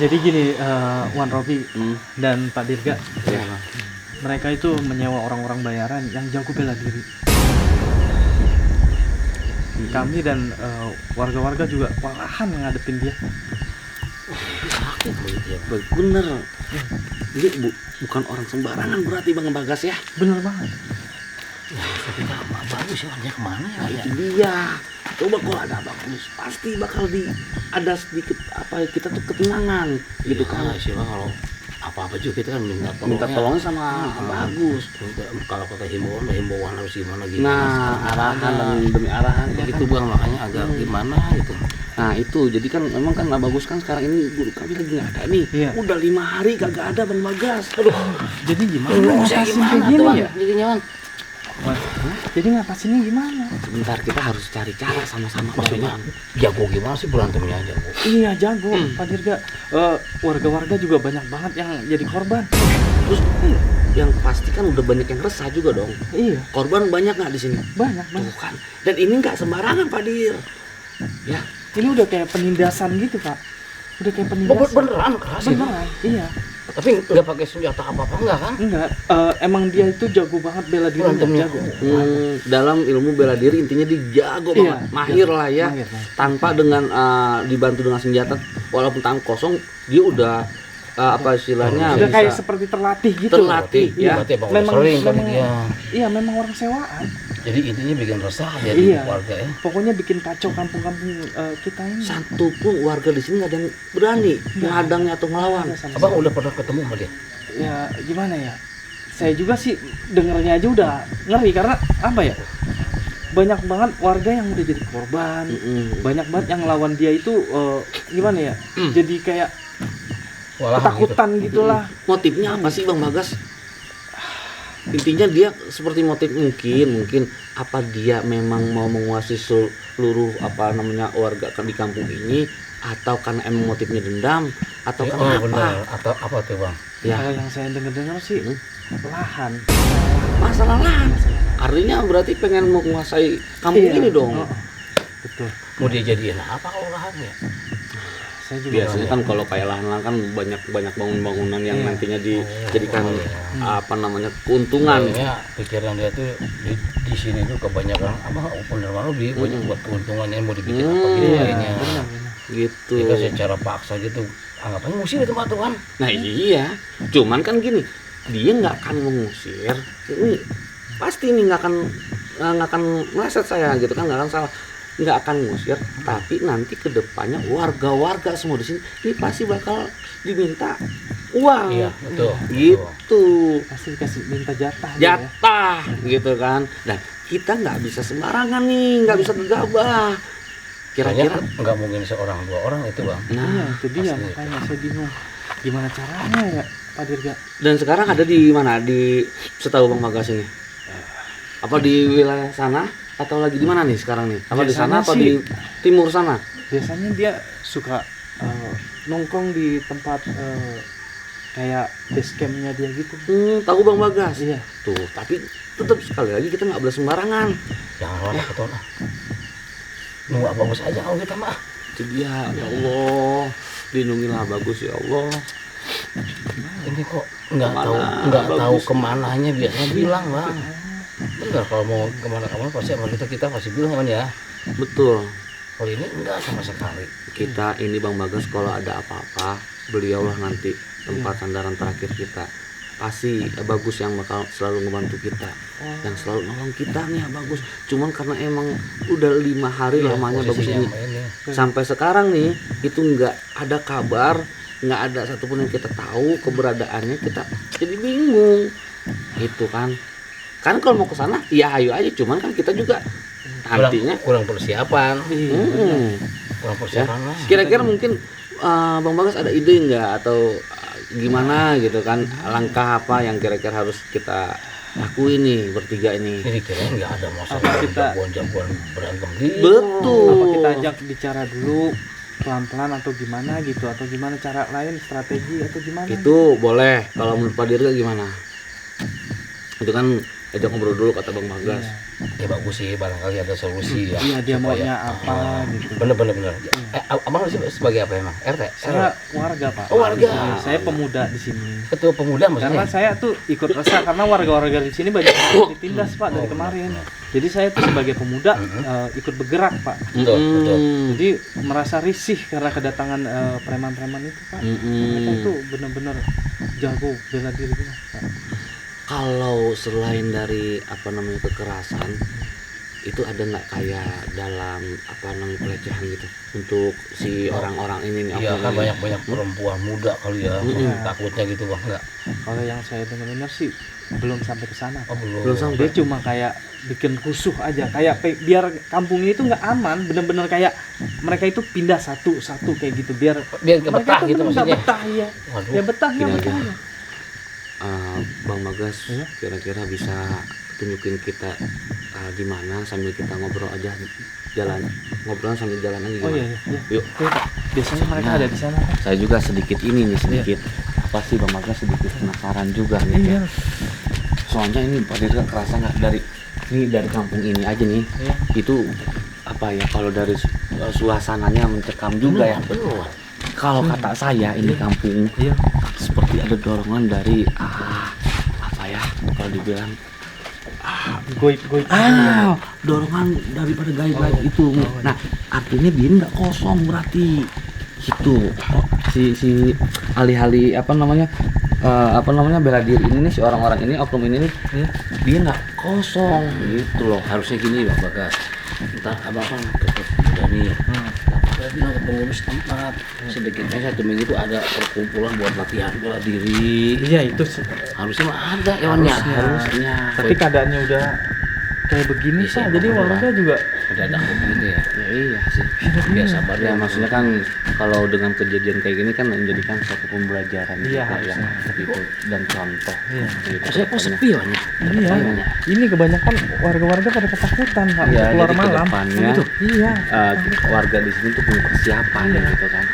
Jadi gini, Wan Robi dan Pak Dirga, Ya. mereka itu menyewa orang-orang bayaran yang jago bela diri. Kami dan warga-warga juga kewalahan ngadepin dia. Bener. Ini bukan orang sembarangan berarti Bang Bagas ya. Bener banget. Ya, tapi nggak bagus ya, orangnya kemana ya? Nah, itu dia. Coba kalau ada bagus, pasti bakal ada sedikit apa kita tuh ketenangan gitu kan. Siapa kalau apa-apa juga kita kan Minta tolong sama bagus. Kalau kata himbauan harus gimana gitu. Nah, arahan dan demi arahan Ya, ya itu kan. Bang, makanya agak gimana gitu. Nah itu jadi kan memang kan bagus kan sekarang ini guru kami lagi nggak ada nih. Iya. Udah 5 hari kagak ada Bang Bagas. Aduh. Jadi gimana Saya ngatasin gimana kayak tuh gini Bang? ya? Jadinya Bang. Wan, jadi ngatasinnya gimana? Sebentar kita harus cari cara sama-sama. Maksudnya jago gimana sih berantemnya jago? Iya jago, Pak Dirga. Warga-warga juga banyak banget yang jadi korban. Terus yang pasti kan udah banyak yang resah juga dong. Iya, Korban banyak nggak di sini? banyak Tuh banget. kan. Dan ini nggak sembarangan Pak Dir. Ya. Ini udah kayak penindasan gitu, Pak. Udah kayak penindasan. Beneran keras itu. Beneran, iya. Tapi nggak pakai senjata apa-apa enggak kan? Enggak, emang dia itu jago banget bela diri, Berantemnya. jago. Dalam ilmu bela diri intinya dia jago Iya, banget, mahir jago. lah ya. Mahir, mahir. Tanpa dengan dibantu dengan senjata, walaupun tangan kosong, dia udah apa istilahnya Udah bisa kayak seperti terlatih gitu. terlatih ya. Berarti Bang udah Memang- sering kali memang- dia. Iya, memang orang sewaan. Jadi intinya bikin resah ya Iya. di warga ya. Pokoknya bikin kacau kampung-kampung kita ini. Satu pun warga di sini nggak ada yang berani menghadangnya atau melawan. Ada sama Abang sekali. udah pernah ketemu sama dia? Ya gimana ya? Saya juga sih dengernya aja udah ngeri karena apa ya? Banyak banget warga yang udah jadi korban. Banyak banget yang lawan dia itu gimana ya? Jadi kayak Walahan ketakutan gitulah. Motifnya apa sih Bang Bagas? Intinya dia seperti motif mungkin apa dia memang mau menguasai seluruh apa namanya warga di kampung ini, atau karena emang motifnya dendam, atau gitu. karena Oh apa? benar. Atau apa tuh Bang? Ya, Kalau yang saya dengar sih lahan. masalah lahan. Artinya berarti pengen menguasai kampung Iya. ini dong. Oh, betul. Mau dia jadiin apa kalau lahannya? Saya juga Biasanya kan kalau kayak lahan-lahan kan banyak bangunan yang Iya. nantinya dijadikan Oh, iya. apa namanya keuntungan. Kayaknya pikiran dia tuh di sini tuh kebanyakan apa bener banget dia banyak buat keuntungannya mau dibikin apa gitu Iya, kayaknya. benar. Gitu. Jika secara paksa gitu anggapannya ngusir di tempat tuh kan. Nah iya, cuman kan gini, dia nggak akan mengusir. Ini pasti ini nggak akan meleset saya gitu kan, nggak akan salah, nggak akan ngusir. Tapi nanti kedepannya warga-warga semua di sini ini pasti bakal diminta uang. Iya betul. Gitu, Pasti dikasih minta jatah. dia ya. jatah gitu kan. Dan kita nggak bisa sembarangan nih, nggak bisa gegabah. Kira-kira, Nggak mungkin seorang dua orang itu Bang. Iya, nah. itu dia pasti. makanya saya bingung. Gimana caranya ya, Pak Dirga? Dan sekarang ada di mana? Di setahu Bang Bagas ini? Apa di wilayah sana atau lagi di mana nih sekarang nih? Apa di sana Biasanya atau sih- di timur sana? Biasanya dia suka nongkrong di tempat kayak base campnya dia gitu. Tahu Bang Bagas? Iya. Tuh, tapi tetap sekali lagi kita nggak boleh sembarangan. Jangan lama ketona. Nunggu apa bagus aja kalau kita mah. Itu dia, ya Allah, lindungilah Bagus ya Allah. Ini kok nggak Kemana? tahu Bagus. kemananya biasanya bilang Bang. Benar kalau mau kemana-kemana pasti sama kita pasti bilang kan ya. Betul. Kalau ini enggak sama sekali. Kita ini Bang Bagas kalau ada apa-apa, beliaulah nanti tempat sandaran terakhir kita. Pasti Bagus yang bakal selalu ngebantu kita, yang selalu nolong kita nih ya Bagus. Cuman karena emang udah 5 hari Iya, lamanya Bagus posisinya ini. sama ini. Sampai sekarang nih itu nggak ada kabar, nggak ada satupun yang kita tahu keberadaannya, kita jadi bingung gitu kan kalau mau ke sana ya ayo aja, cuman kan kita juga nantinya kurang persiapan. Kurang persiapan lah. kira-kira mungkin Bang Bagas ada ide nggak atau gimana gitu kan, langkah apa yang kira-kira harus kita lakuin nih bertiga ini? Jadi kira nggak ada Apa masalah kita- jagoan berantem gitu. Betul. Apa kita ajak bicara dulu pelan-pelan atau gimana gitu, atau gimana cara lain, strategi atau gimana? Itu boleh. Kalau menurut Pak Dirga gimana? Itu kan ajak ngobrol dulu kata Bang Bagas. Ya bagus sih, barangkali ada solusi ya. Iya, dia supaya- maunya apa gitu. Bener. Abang sebagai apa emang? RT? Saya warga, Pak. Oh, warga. Di sini. Saya pemuda di sini. Ketua pemuda Karena maksudnya? saya tuh ikut resah karena warga-warga di sini banyak yang ditindas, Pak, dari kemarin. Jadi saya tuh sebagai pemuda ikut bergerak, Pak. Betul. Jadi merasa risih karena kedatangan preman-preman itu, Pak. Mereka itu benar-benar jago bela diri, Pak. Kalau selain dari apa namanya kekerasan, itu ada nggak kayak dalam apa namanya pelecehan gitu untuk si orang-orang ini nih? Iya apa kan namanya? banyak perempuan muda kali ya, takutnya gitu Bang, enggak? Kalau yang saya dengar sih belum sampai ke sana, Oh, Pak. belum. Dia cuma kayak bikin rusuh aja, kayak biar kampung ini tuh nggak aman, bener-bener kayak mereka itu pindah satu-satu kayak gitu, biar Biar nggak mereka betah tuh gitu nggak maksudnya. betah ya. Waduh. Ya betah Gini nggak aja. betah ya. Bang Bagas, Iya. kira-kira bisa tunjukin kita di mana sambil kita ngobrol aja jalan, ngobrol sambil jalan aja Oh gimana? iya, iya. Yuk. Oke, Pak. Biasanya mereka ada di sana, Pak. Saya juga sedikit ini nih sedikit apa sih Bang Bagas sedikit penasaran juga nih. Iya. Soalnya ini Pak Dirga kerasa nggak dari kampung ini aja nih, Iya. itu apa ya kalau dari suasananya mencekam juga ya. Kalau kata saya ini kampung Iya. seperti ada dorongan dari apa ya kalau dibilang Goib-goib. dorongan daripada gaib-gaib itu. Nah artinya dia nggak kosong berarti gitu. Si alih-alih apa namanya bela diri ini nih si orang-orang ini oknum ini nih Iya. dia nggak kosong gitu loh. Harusnya gini Bang Bagas, ntar abang kan ke pemuda nih, saya bilang ke pengurus tempat, sedikitnya 1 minggu itu ada perkumpulan buat latihan bela diri. Iya, itu Harusnya mah ada ya Harusnya. tapi keadaannya udah kayak begini, Iya, Pak. Jadi Pak. warga juga Udah ada begini ya. Ya iya sih. Biar sabar Ya maksudnya kan kalau dengan kejadian kayak gini kan menjadikan suatu pembelajaran Iya, juga yang harusnya. gitu dan contoh. Iya. Gitu. Saya kok sepi banyak. Iya. Ini kebanyakan warga-warga pada ketakutan, Pak, Ya, keluar jadi malam. kedepannya, Gitu. Iya. Warga di sini tuh punya persiapan Iya. gitu kan.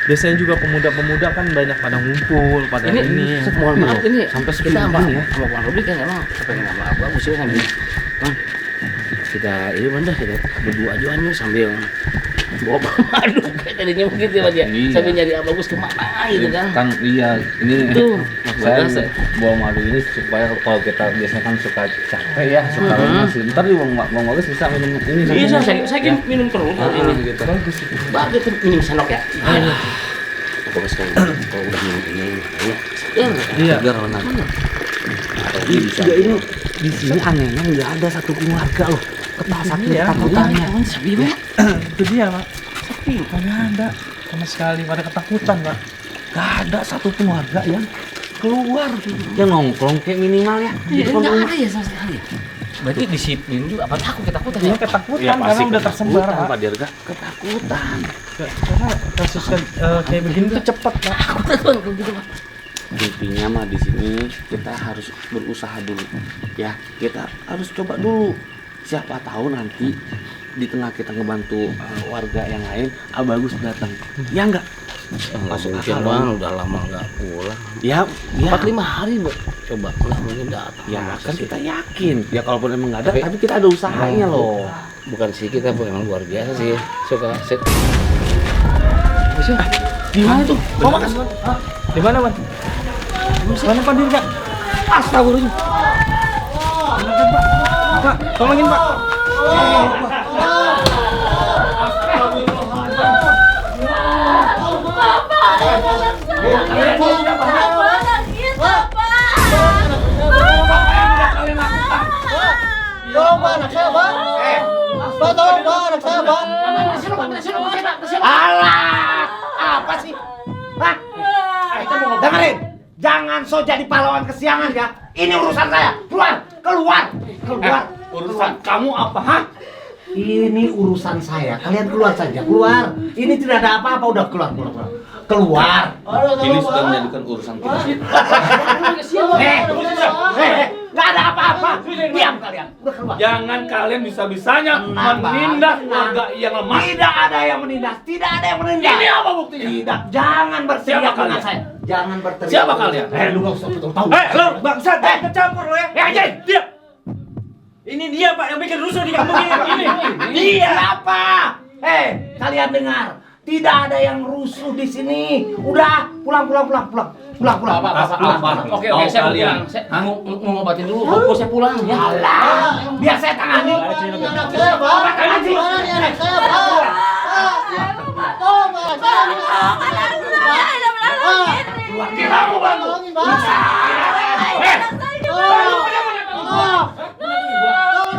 Biasanya juga pemuda-pemuda kan banyak pada ngumpul, pada ini. Mohon maaf ini Sampai kita segini sama ya. sama Bang Robi kan emang pengen sama abang usul sambil Bang, kita ini mana kita berdua aja nih sambil bawa madu kayak tadinya begitu ya dia Iya. sambil nyari abang Gus kemana gitu kan. Kan iya ini Tuh, saya bawa madu ini supaya kalau kita biasanya kan suka capek ya suka lemas ntar di Bang Bagas bisa minum ini Iya, namanya. saya kan minum terus ini gitu. bagus tuh minum sendok ya. Bagus kan kalau udah minum ini Iya. Segar warna. Iya ini di sini anehnya nggak ada satu keluarga loh ketakutan Iya, ketakutannya. sepi banget. Itu dia, Pak. Sepi, kagak ada sama sekali, pada ketakutan, Pak. Gak ada satupun warga yang keluar yang nongkrong kayak minimal ya di Iya, depan enggak rumah. ada ya sama sekali. Berarti disiplin juga apa takut ketakutan Iya, ya? ketakutan karena udah tersebar, Pak. Pak Dirga ketakutan. Karena kasus kayak begini tuh cepat, Pak. Takut Bang kalau gitu Bang. Intinya mah di sini kita harus berusaha dulu ya, kita harus coba dulu, siapa tahu nanti di tengah kita ngebantu warga yang lain bagus datang ya enggak Masuk Masuk mungkin akal, Bang udah lama enggak pulang. ya 4-5 hari Bang. Coba enggak mungkin datang. ya Masa kan sih? kita yakin ya kalaupun emang nggak ada Tapi- tapi kita ada usahanya loh. Bukan sih kita Bang, emang luar biasa sih. Suka set. Di mana tuh? Oh, Mas. Di mana, Mas? Mana Pak Dirga? Astagfirullahaladzim. Pak, tolongin, Pak. Tolong Pak, anak saya Pak. Pak, tolong Pak, anak saya Pak. Alah, apa sih? Hah? Dengerin, jangan so jadi pahlawan kesiangan ya. Ini urusan saya. Keluar, keluar, keluar. Urusan kamu apa? Hah? Ini urusan saya. Kalian keluar saja, keluar. Ini tidak ada apa-apa. Udah keluar, keluar, keluar. Keluar. Ini sudah menjadikan urusan kita. Eh, Nggak ada apa-apa. Diam kalian. Udah keluar. Jangan kalian bisa-bisanya menindas warga yang lemah. Tidak ada yang menindas. Tidak ada yang menindas. Ini apa buktinya? Tidak. Jangan berteriak Siapa dengan kalian? saya. Jangan berteriak. Siapa kalian? Lu nggak usah tahu. Lo bangsat, jangan campur lo ya. Anjing. Diam. Ini dia Pak yang bikin rusuh di kampung ini. Dia apa? Kalian dengar. Tidak ada yang rusuh di sini. Udah, pulang. Oke, saya mau pulang. Saya mau ngobatin dulu. Baru saya pulang ya. Alah, biar saya tangani. Anak saya, Pak. Mana nih anak saya, Pak? Tolong, Pak. Kita mau bantu. Tolongin, Pak. Tolong.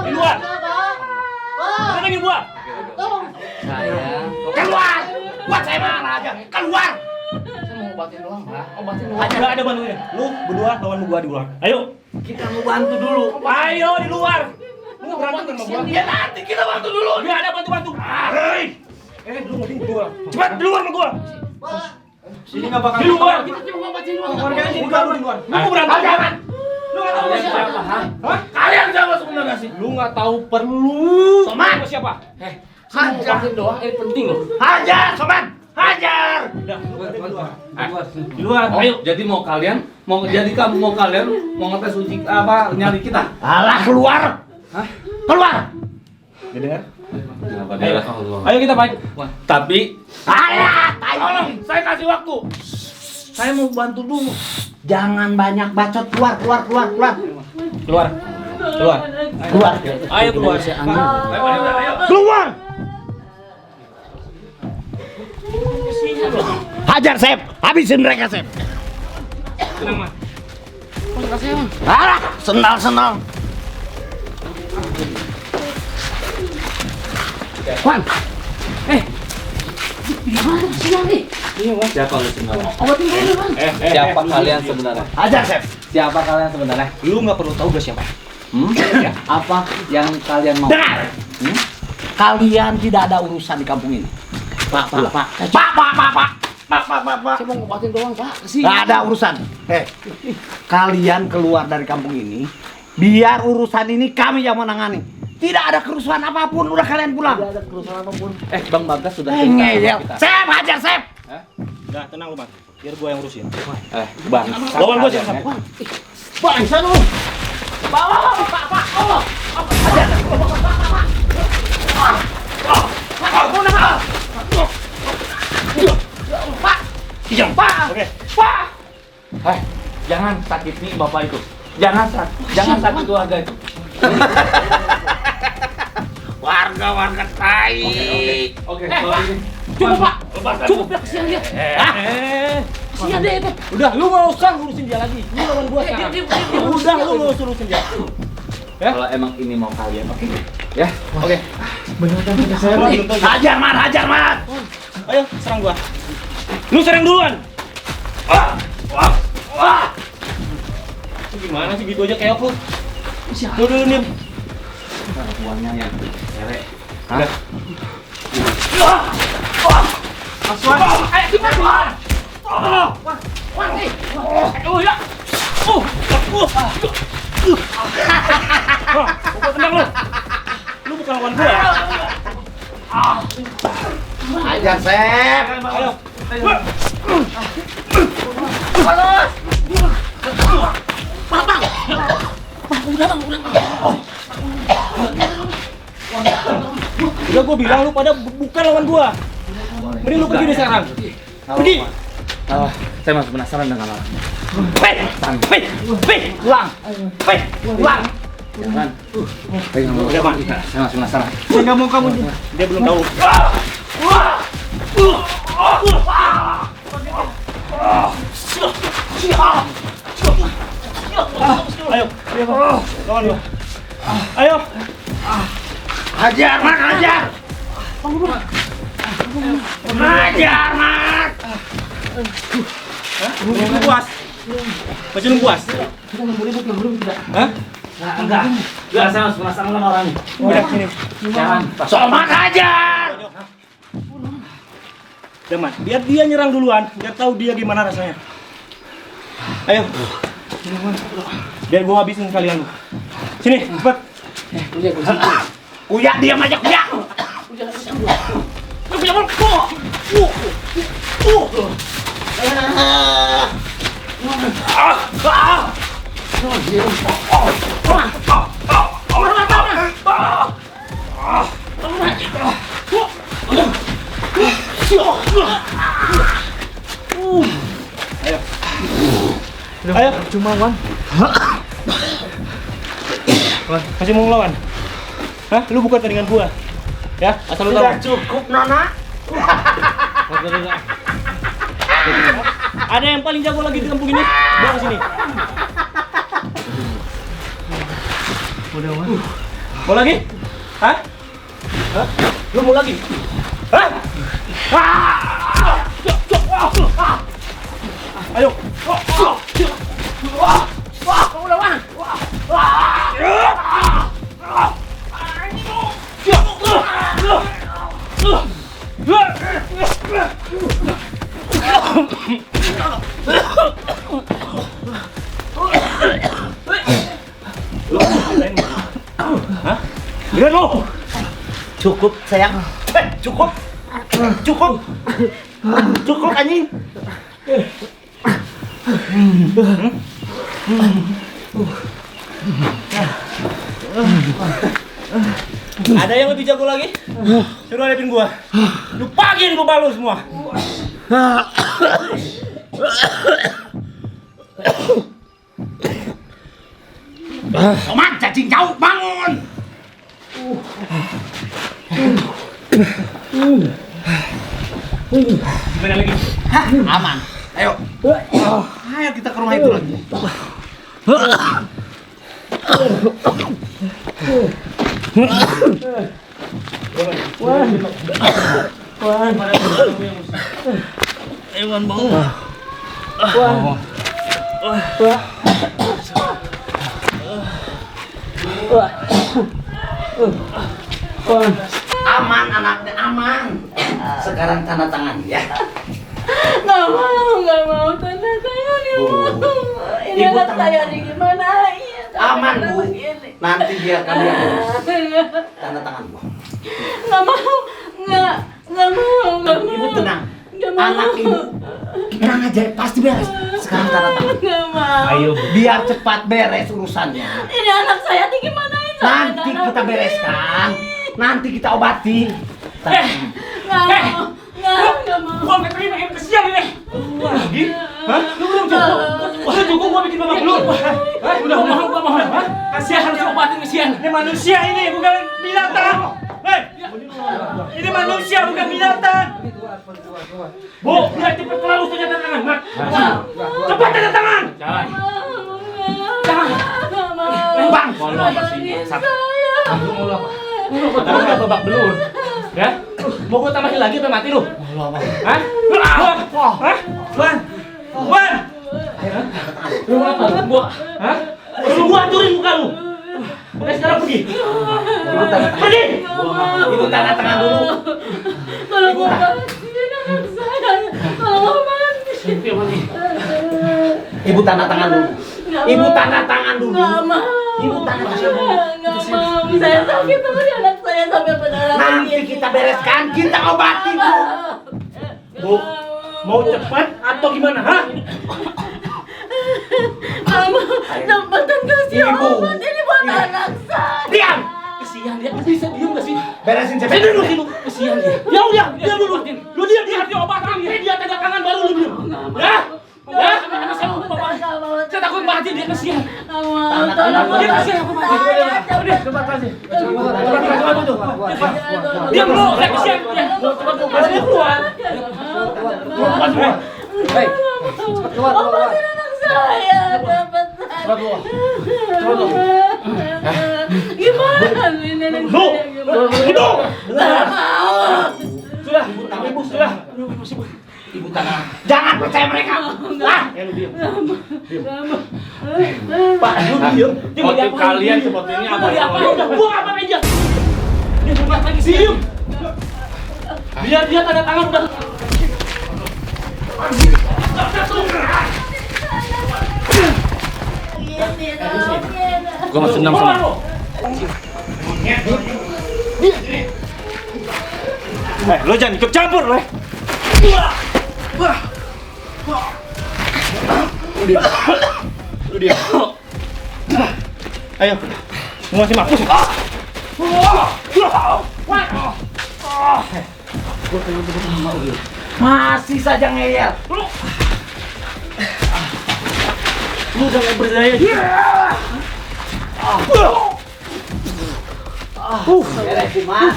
Di luar. Pak. Mana lagi gua? Tolong. Saya Keluar. Buat saya marah aja. Keluar. mau ngobatin doang, Pak. Obatin doang. Enggak ada bantunya. Lu berdua lawan gua di luar. Ayo. Kita mau bantu dulu. Ayo di luar. Lu nggak berantem sama gua. Ya nanti kita bantu dulu. Enggak ada bantu-bantu. Hei. Lu mau di luar. Cepat di luar sama gua. Pak. Sini enggak bakal di luar. Kita cuma ngobatin doang. Warganya sini di luar. Lu mau berantem? Jangan. Lu enggak tahu Kalian siapa? siapa? Hah? Kalian siapa sebenarnya sih? Lu enggak tahu perlu. Soman. Lu siapa? Saya mau ngobatin doang. Ini penting loh. Hajar, Soman. Hajar. Udah, di luar. Ayo, jadi mau kalian mau ngetes uji apa nyari kita? Alah, keluar. Hah? Keluar. Dengar? Ayo, Ayo kita fight. tapi Alah, tolong saya kasih waktu. Saya mau bantu dulu. Jangan banyak bacot. Keluar. Keluar. Ayo keluar. Ayo. Keluar. Hajar, Sep. Habisin mereka, Sep. Tenang, Mas. Alah, senal. Wan. Siapa lu sebenarnya? Siapa kalian sebenarnya? Hajar, Sep. Siapa kalian sebenarnya? Lu nggak perlu tahu gue siapa. Apa yang kalian mau? Dengar. Kalian tidak ada urusan di kampung ini. Pak. Pak. Saya mau ngobatin doang, Pak. Nggak ada urusan. Kalian keluar dari kampung ini. Biar urusan ini kami yang menangani. Tidak ada kerusuhan apapun. Udah kalian pulang. Tidak ada kerusuhan apapun. Bang Bagas sudah Ngeyel. Sep, hajar, Sep. Udah, tenang lu, Bang. Biar gua yang urusin. Bang. Lawan gua siapa? Bangsa lu. Bawa, Pak. Hajar. Pak. Diam, Pak. Oke. Pak. Jangan sakiti bapak itu. Jangan sakiti warga itu. Warga tai. Oke. Cukup, Pak. Lepaskan. Cukup ya, kesian dia. Kesian dia itu. Udah, lu nggak usah ngurusin dia lagi. Lu lawan gua sekarang. Udah, lu nggak usah ngurusin dia. Ya? Kalau emang ini mau kalian, oke? Ya, oke. Hajar, Mat. Ayo, serang gua. Lu serang duluan. Wah. Gimana sih gitu aja kayak lu? Lu dulu nih. Uangnya yang cewek. Udah. Aswan. Ayo kita keluar. Oh ya. Pukul tendang lu. Lu bukan lawan gua. Hajar, Sep. Ayo. Udah gua bilang lu pada bukan lawan gua. Mending lu pergi deh sekarang. Pergi. Saya masih penasaran dengan orang. Pulang. Jangan. Udah, Bang. Saya masih penasaran. Saya nggak mau kamu. Dia belum tahu. Ayo, lawan gua. Ayo. Hajar, Mat. Hajar, Mat. Lu puas? Masih lu puas? Hah? Enggak, saya masih penasaran sama orangnya. Udah sini. Jangan. Somat hajar. Udah, Man. Biar dia nyerang duluan, biar tahu dia gimana rasanya. Ayo. Biar gua habisin kalian. Sini, cepet. Uya, diam aja, Uya. Ayo, Cuma Wan. masih mau ngelawan? Hah? Lu bukan tandingan gua. Ya, asal lu tahu. Sudah cukup, Nona. Ada yang paling jago lagi di kampung ini? Bawa sini. Udah Wan. Mau lagi? Hah? Hah? Lu mau lagi? Hah? Ayo. Hah? Lihat lo. Cukup, sayang. Cukup. Cukup. Cukup anjing. Ada yang lebih jago lagi? Suruh hadapin gua. Lupakin gua balu semua. Soman, cacing jauh, bangun. Gimana lagi? Hah, aman. Ayo. Ayo kita ke rumah itu lagi. Aman anaknya, aman. Sekarang tanda tangan ya. Nggak mau tanda tangan ya. Ini Ibu anak tanda saya tangan. nih gimana? Iya, Aman, Bu. begini. Nanti biar kami yang urus. Tanda tangan, Bu. Nggak mau, nggak mau. Ibu tenang. Nggak mau. Anak ibu tenang aja, pasti beres. Sekarang tanda tangan. Nggak mau. Ayo. Biar cepat beres urusannya. Ini anak saya nih gimana ini? Nanti kita bereskan. Nanti kita obati. Nggak mau. Nggak mau. Gua nggak terima yang kesian ini. Lagi? Hah? Lu belum cukup? Udah cukup gua bikin babak belur. Hah? Udah mohon. Hah? Kasihan harus diobatin kesian. Ini manusia ini, bukan binatang. Hei! Ini manusia bukan binatang. Bu, biar cepat kelar urusannya tanda tangan, Mak. Cepat tanda tangan. Jangan. Nggak mau. Bang, Tolongin saya. Padahal udah babak belur. Ya? Mau gua tambahin lagi sampai mati lu? Hah? Hah? Wan! Lu mau apa? Gua? Hah? Lu gua hancurin muka lu. Oke, sekarang pergi. Ibu tanda tangan. Pergi! Ibu tanda tangan dulu. Tolong obatin anak saya. Tolong obatin. Ibu tanda tangan dulu. Ibu tanda tangan dulu. Nggak mau. Ibu tanda tangan dulu. Nggak mau. Saya sakit terus anak saya sampai berdarah. Nanti kita bereskan, kita obati, Bu. Bu, mau cepat atau gimana? Hah? Mama, cepetan kasih Ibu. obat ini buat Ibu. anak saya. Diam. Kesian dia, lu bisa diem gak sih? Beresin Sini cepet. dulu sini. Kesian dia. Ya udah, diam dulu. Lu diam dia kasih obat sampai dia tanda tangan baru lu diam. Ya? Ya? Saya takut mati dia kesian. Dia kesian aku mati. Coba kasih. Diam lu, saya kesian dia. Kasih dia keluar. Hei, Obatin anak saya, cepetan. Gimana ini anak Lu, saya gimana? itu. Nggak mau. Sudah, ibu sudah. Ibu tanda. Jangan percaya mereka. Ah, Ya lu diam. Nggak mau. Pak, lu diam. Dia mau Motif diapain? kalian seperti ini apa? Mau diapain? Udah, gua apa aja. Dia mau lagi diem. Biar dia tanda tangan udah. Gua masih dendam sama lu. Lo jangan ikut campur, lo. Lu dia. Ayo. Lu masih mampus. Masih saja ngeyel. Lu udah gak berdaya. Beres mah.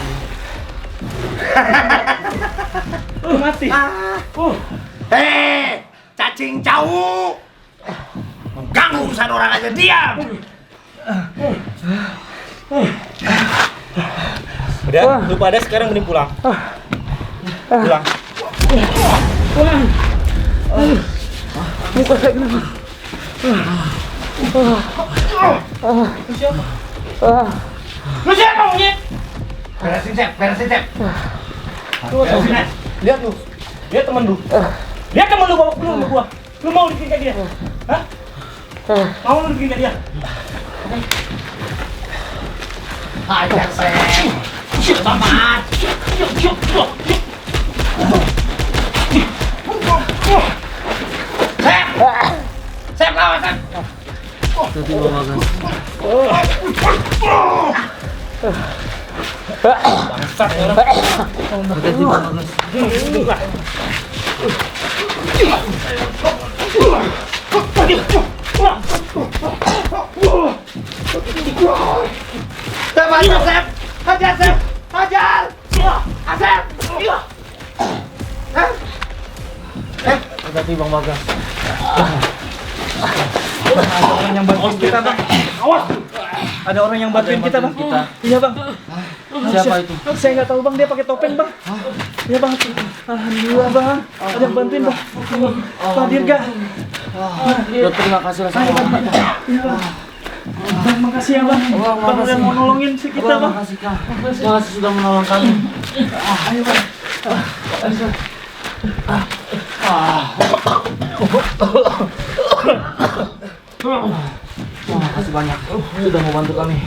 Mati. Cacing cau. Ganggu urusan orang aja, diam. Udah, lu pada sekarang mending pulang. Pulang. Muka saya kenapa? Lu siapa monyet? Beresin, Sep. Beresin. Lihat lu. Lihat temen lu. Lihat temen lu bawa pulang sama gua. Lu mau dibikin kayak dia? Hah? Mau lu bikin kayak dia? Ajar, Sep. Selamat. Sep, lawan, Sep. Bangsat orang. Sep, hajar, Sep. Hajar, Sep. Hajar. Asep. Hati-hati Bang Bagas. Ada orang yang bantuin kita, Bang. Awas. Ada orang yang bantuin kita, Bang. Iya, Bang. Siapa itu? Saya nggak tahu, Bang. Dia pakai topeng, Bang. Iya, Bang. Alhamdulillah, Bang. Ada yang bantuin, Bang. Pak Dirga. Terima kasih lah sama Bang. Iya, Bang. Bang, makasih ya, Bang. Bang udah mau nolongin si kita, Bang. Makasih Kang. Makasih sudah menolong kami. Ayo, Bang. Makasih banyak sudah mau bantu kami.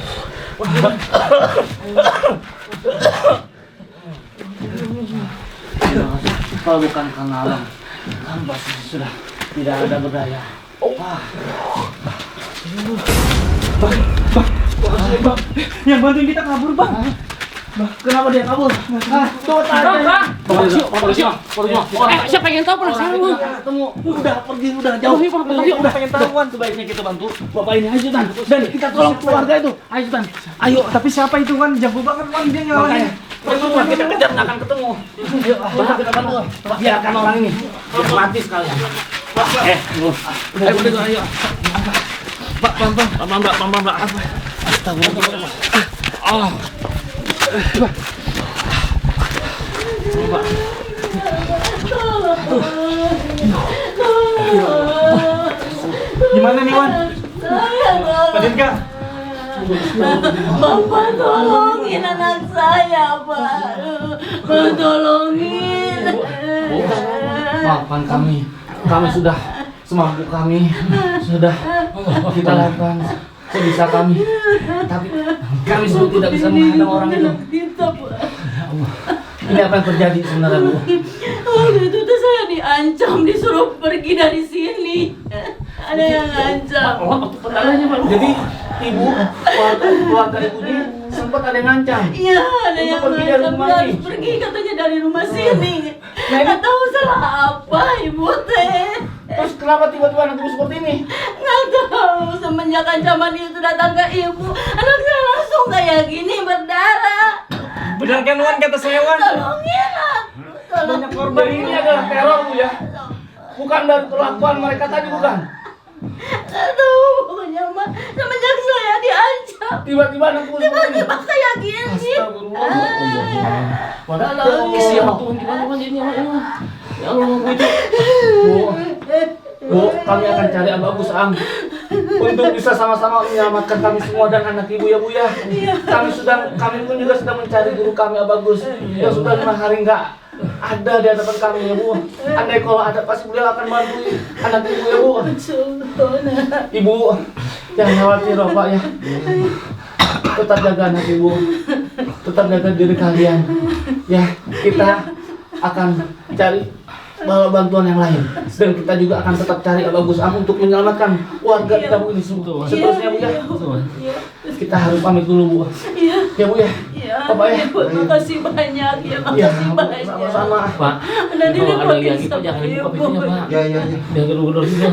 Kalau bukan karena alam, kami pasti sudah tidak ada berdaya. Bang, yang bantuin kita kabur, Bang. Kenapa dia kabur? Tuh, Bang. Polisi. Siapa yang tahu penasaran lu? Ketemu. Udah pergi, udah jauh. udah pengen tahuan. Sebaiknya kita bantu bapak ini. Ayo Dan. Dan kita tolong keluarga itu. Ayo Dan. Ayo, tapi siapa itu, Wan? Jago banget, Wan. Dia nyalahin. Percuma kita kejar nggak akan ketemu. Ayo, Bapak kita bantu. Biarkan orang ini biar mati sekalian. Ayo berdua, ayo. Pak, pelan-pelan. Astagfirullah. Gimana nih, Wan? Pak Dirga. Bapak tolongin anak saya, Pak. Tolongin. Maafkan kami. Kami sudah semampu kami. Sudah kita lakukan sebisa kami. Tapi kami sudah tidak bisa menghadang orang itu. Ini apa yang terjadi sebenarnya, Bu? Waktu itu tuh saya diancam, disuruh pergi dari sini. Ada yang ngancam. Jadi ibu, keluarga ibunya sempat ada yang ngancam. Iya, ada yang Untuk pergi dari ngancam. rumah Dia ini. harus pergi katanya dari rumah sini. Nggak tahu salah apa ibu teh. Terus kenapa tiba-tiba anak ibu seperti ini? Nggak tahu, semenjak ancaman itu datang ke ibu, anak saya langsung kayak gini berdarah. Benar kan, Wan, kata saya, Wan? Tolongin aku. Banyak korban ini adalah teror, Bu ya. Bukan dari kelakuan mereka tadi, bukan? Nggak tahu, pokoknya mah semenjak saya diancam, Tiba-tiba anak ibu seperti ini. tiba-tiba kayak gini. Tolong siapa Tuhan gimana jadinya? Ya Allah, Bu itu. Bu, kami akan cari Abang Bagus Ang untuk bisa sama-sama menyelamatkan kami semua dan anak ibu ya, Bu ya. Kami pun juga sedang mencari guru kami Abang Bagus yang sudah 5 hari enggak ada di hadapan kami ya Bu. Andai kalau ada pasti beliau akan bantu anak ibu ya Bu. Ibu jangan khawatir Bapak ya. Tetap jaga anak ibu, tetap jaga diri kalian. Ya kita akan cari bantuan yang lain dan kita juga akan tetap cari Bagus Am untuk menyelamatkan warga kita Bu ini semua. Seterusnya Bu ya. Kita harus pamit dulu Bu. Ya Bu ya. Bapak ya. Makasih banyak ya, makasih banyak. Sama-sama. Pak, Dan ini kalau ada yang bisa itu jangan dibuka ibu. pintunya Pak. Ya. Biar gedor-gedor juga.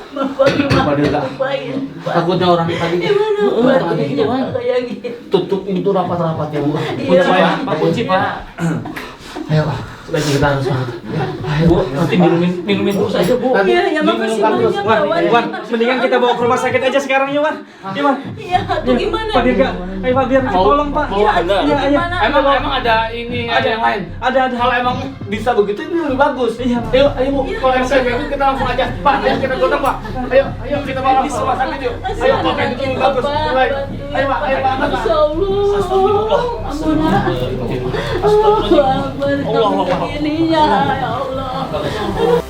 Bapak gimana? Bapak dia Lupain, Pak. takutnya orang tadi Gimana Pak, Pak? gitu, Pak. Kayak gitu. tutup pintu rapat-rapat ya Bu. Iya. Pak, kunci Pak. Ayo Pak, sebaiknya kita harus banget. Ayo Bu, Nanti minumin terus aja Bu. nanti Iya, ya makasih diminumkan terus. banyak Wan, kawan. Wan, mendingan kita bawa ke rumah sakit aja sekarang ya Wan. Iya Wan. Iya, tuh gimana? Pak Dirga, ayo Pak biar tolong Pak. Iya, ada. Iya, iya. gimana? Emang ada ini ada yang lain. Ada. Kalau emang bisa begitu ini lebih bagus. Iya. Ayo Bu. Kalau yang saya begitu kita langsung aja. Pak, ayo kita gotong Pak. Ayo kita bawa langsung rumah sakit yuk. Ayo Pak, kayak gitu lebih bagus. Baik. Ayo Pak, ayo Pak. Masya Allah. Ampun. Allah Akbar. Allah. Begininya ya Allah.